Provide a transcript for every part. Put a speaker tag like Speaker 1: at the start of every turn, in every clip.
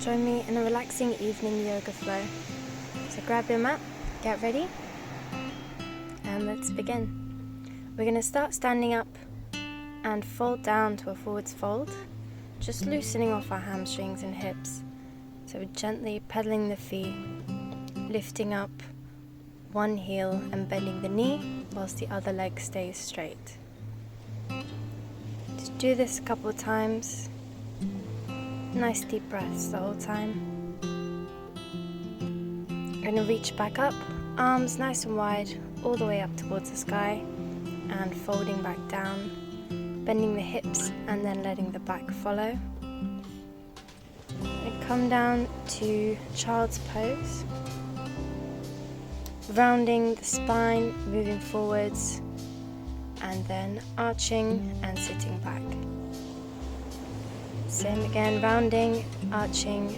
Speaker 1: Join me in a relaxing evening yoga flow. So grab your mat, get ready, and let's begin. We're going to start standing up and fold down to a forwards fold, just loosening off our hamstrings and hips. So we're gently pedaling the feet, lifting up one heel and bending the knee whilst the other leg stays straight. Just do this a couple of times. Nice deep breaths the whole time. We're going to reach back up, arms nice and wide, all the way up towards the sky, and folding back down, bending the hips and then letting the back follow. And come down to child's pose, rounding the spine, moving forwards, and then arching and sitting back. Same again, rounding, arching,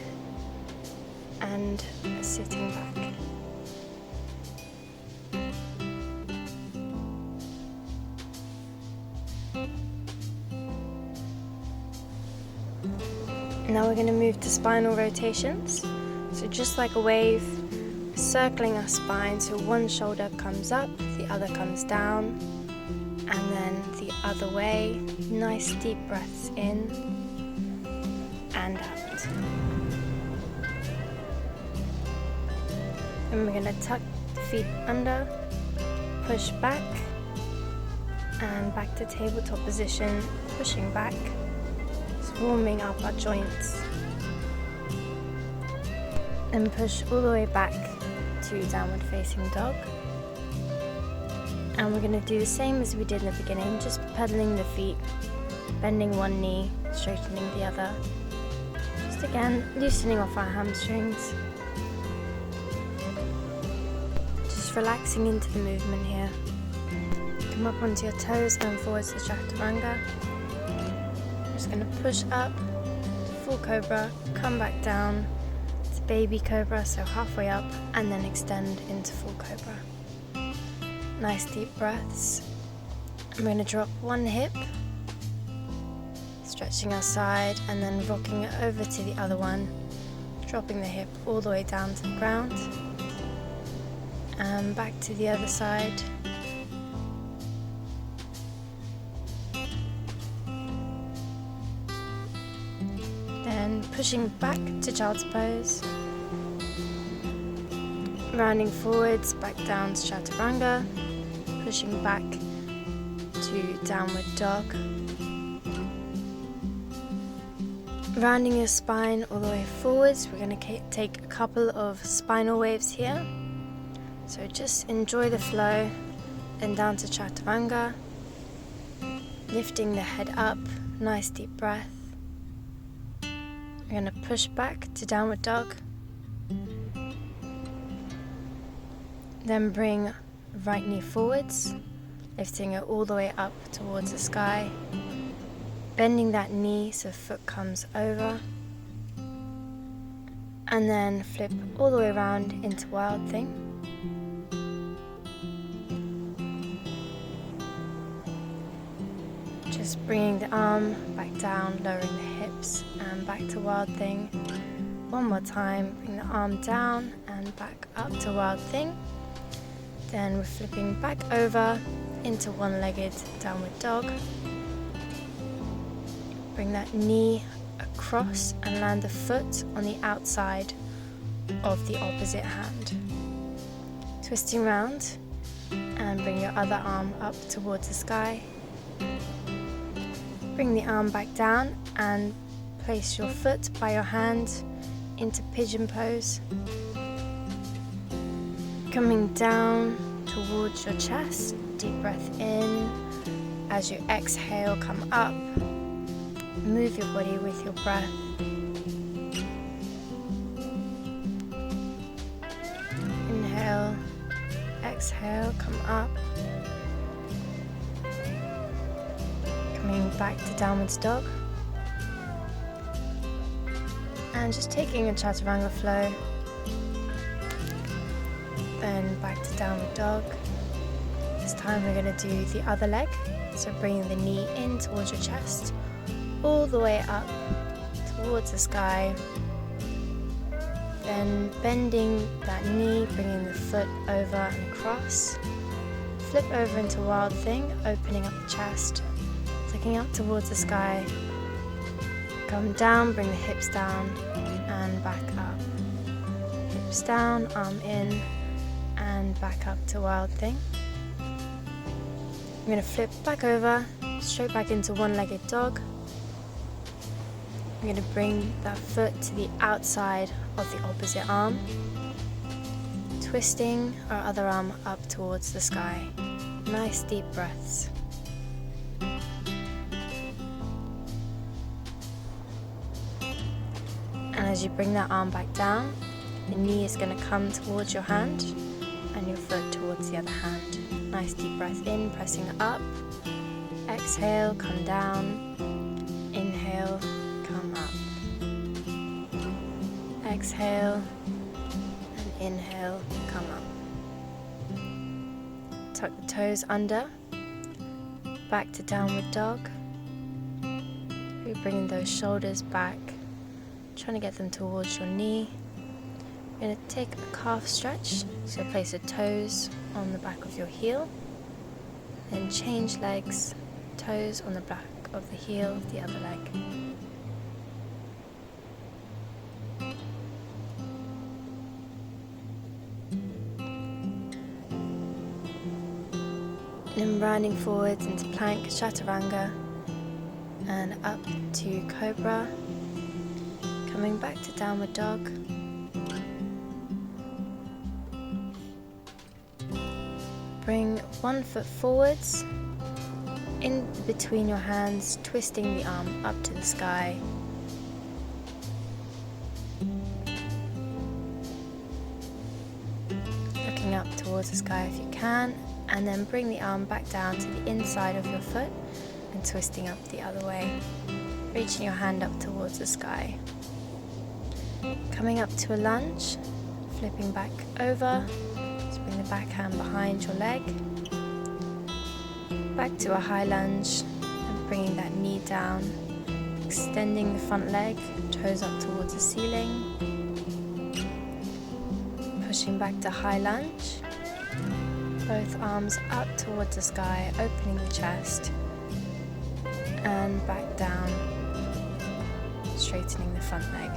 Speaker 1: and sitting back. Now we're going to move to spinal rotations. So just like a wave, circling our spine, so one shoulder comes up, the other comes down, and then the other way. Nice deep breaths in and out. And we're going to tuck the feet under, push back, and back to tabletop position, pushing back, just warming up our joints. And push all the way back to downward facing dog. And we're going to do the same as we did in the beginning, just pedaling the feet, bending one knee, straightening the other. Just again, loosening off our hamstrings. Just relaxing into the movement here. Come up onto your toes and forwards to chaturanga. Just going to push up to full cobra, come back down to baby cobra, so halfway up, and then extend into full cobra. Nice deep breaths. I'm going to drop one hip, stretching our side, and then rocking it over to the other one, dropping the hip all the way down to the ground, and back to the other side. Then pushing back to child's pose, rounding forwards, back down to chaturanga, pushing back to downward dog. Rounding your spine all the way forwards, we're going to take a couple of spinal waves here. So just enjoy the flow, then down to chaturanga, lifting the head up, nice deep breath. We're going to push back to downward dog. Then bring right knee forwards, lifting it all the way up towards the sky. Bending that knee so the foot comes over, and then flip all the way around into wild thing. Just bringing the arm back down, lowering the hips, and back to wild thing. One more time, bring the arm down and back up to wild thing. Then we're flipping back over into one-legged downward dog. Bring that knee across and land the foot on the outside of the opposite hand. Twisting round and bring your other arm up towards the sky. Bring the arm back down and place your foot by your hand into pigeon pose. Coming down towards your chest, deep breath in. As you exhale, come up. Move your body with your breath. Inhale, exhale, come up. Coming back to downward dog. And just taking a chaturanga flow. Then back to downward dog. This time we're going to do the other leg. So bringing the knee in towards your chest, all the way up towards the sky, Then bending that knee, bringing the foot over and across. Flip over into Wild Thing, opening up the chest, looking up towards the sky. Come down, bring the hips down and back up. Hips down, arm in and back up to Wild Thing. I'm going to flip back over, straight back into one-legged dog. I'm going to bring that foot to the outside of the opposite arm, twisting our other arm up towards the sky. Nice deep breaths. And as you bring that arm back down, the knee is going to come towards your hand and your foot towards the other hand. Nice deep breath in, pressing up. Exhale, come down. Inhale, come up. Exhale and inhale, come up. Tuck the toes under, back to downward dog. We're bringing those shoulders back, trying to get them towards your knee. We're going to take a calf stretch, so place the toes on the back of your heel, then change legs, toes on the back of the heel of the other leg. And rounding forwards into plank, chaturanga, and up to cobra, coming back to downward dog. Bring one foot forwards, in between your hands, twisting the arm up to the sky. Looking up towards the sky if you can, and then bring the arm back down to the inside of your foot and twisting up the other way, reaching your hand up towards the sky. Coming up to a lunge, flipping back over, just bring the back hand behind your leg, back to a high lunge and bringing that knee down, extending the front leg, toes up towards the ceiling, pushing back to high lunge. Both arms up towards the sky, opening the chest, and back down, straightening the front leg.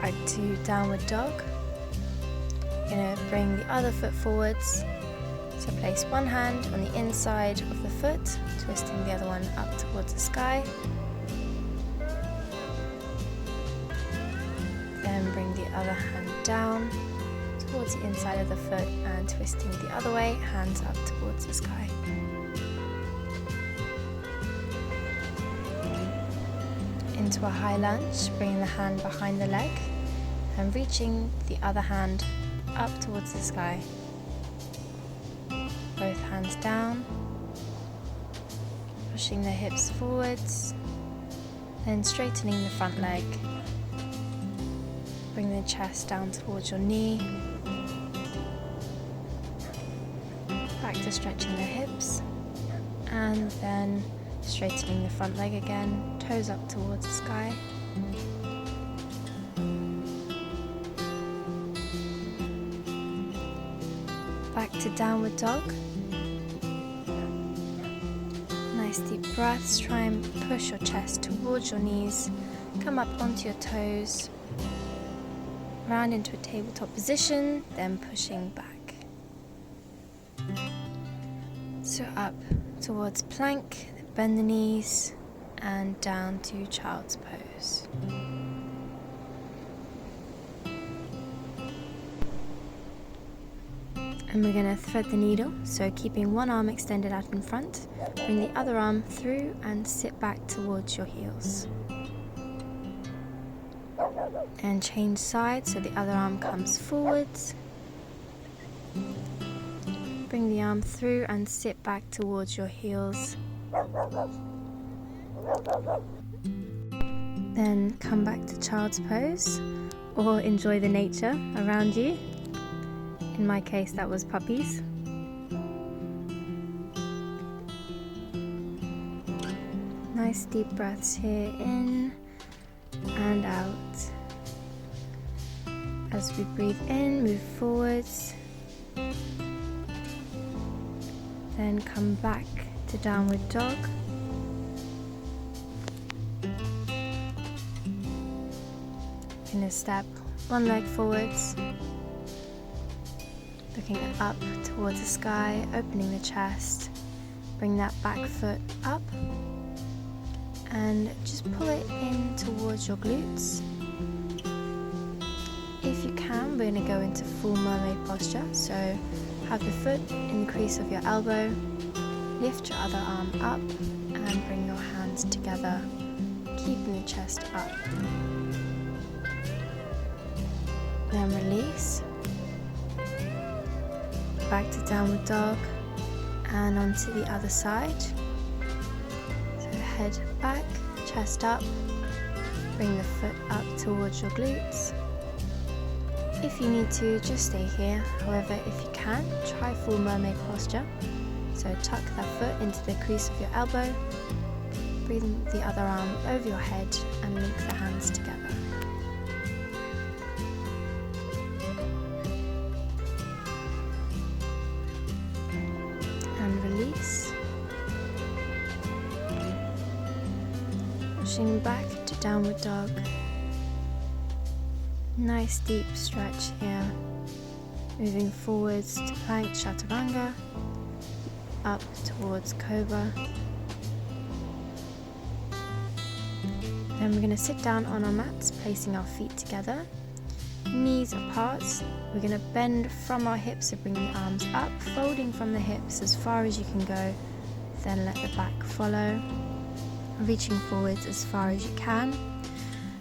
Speaker 1: Back to downward dog. You're going to bring the other foot forwards. So place one hand on the inside of the foot, twisting the other one up towards the sky. Then bring the other hand down towards the inside of the foot and twisting the other way, hands up towards the sky. Into a high lunge, bringing the hand behind the leg and reaching the other hand up towards the sky. Both hands down, pushing the hips forwards, then straightening the front leg. Bring the chest down towards your knee. Back to stretching the hips. And then straightening the front leg again. Toes up towards the sky. Back to downward dog. Nice deep breaths. Try and push your chest towards your knees. Come up onto your toes. Round into a tabletop position, then pushing back. So up towards plank, bend the knees, and down to child's pose. And we're going to thread the needle, so keeping one arm extended out in front, bring the other arm through and sit back towards your heels. And change sides so the other arm comes forwards. Bring the arm through and sit back towards your heels. Then come back to child's pose or enjoy the nature around you. In my case, that was puppies. Nice deep breaths here, in and out. As we breathe in, move forwards, then come back to downward dog. Going to step one leg forwards, looking up towards the sky, opening the chest. Bring that back foot up and just pull it in towards your glutes. If you can, we're going to go into full mermaid posture. So have the foot in the crease of your elbow, lift your other arm up and bring your hands together, keeping the chest up. Then release, back to downward dog and onto the other side. So head back, chest up, bring the foot up towards your glutes. If you need to, just stay here. However, if you can, try full mermaid posture. So tuck that foot into the crease of your elbow, bring the other arm over your head and link the hands together. And release. Pushing back to downward dog. Nice deep stretch here. Moving forwards to plank chaturanga, up towards cobra. Then we're going to sit down on our mats, placing our feet together, knees apart. We're going to bend from our hips, so bring the arms up, folding from the hips as far as you can go. Then let the back follow, reaching forwards as far as you can.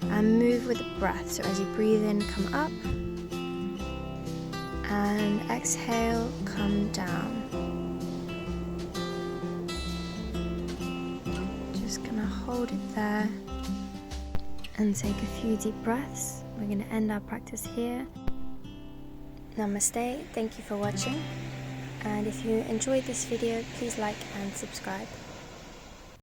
Speaker 1: And move with the breath. So as you breathe in, come up, and exhale, come down. Just gonna hold it there and take a few deep breaths. We're gonna end our practice here. Namaste, thank you for watching, and if you enjoyed this video, please like and subscribe.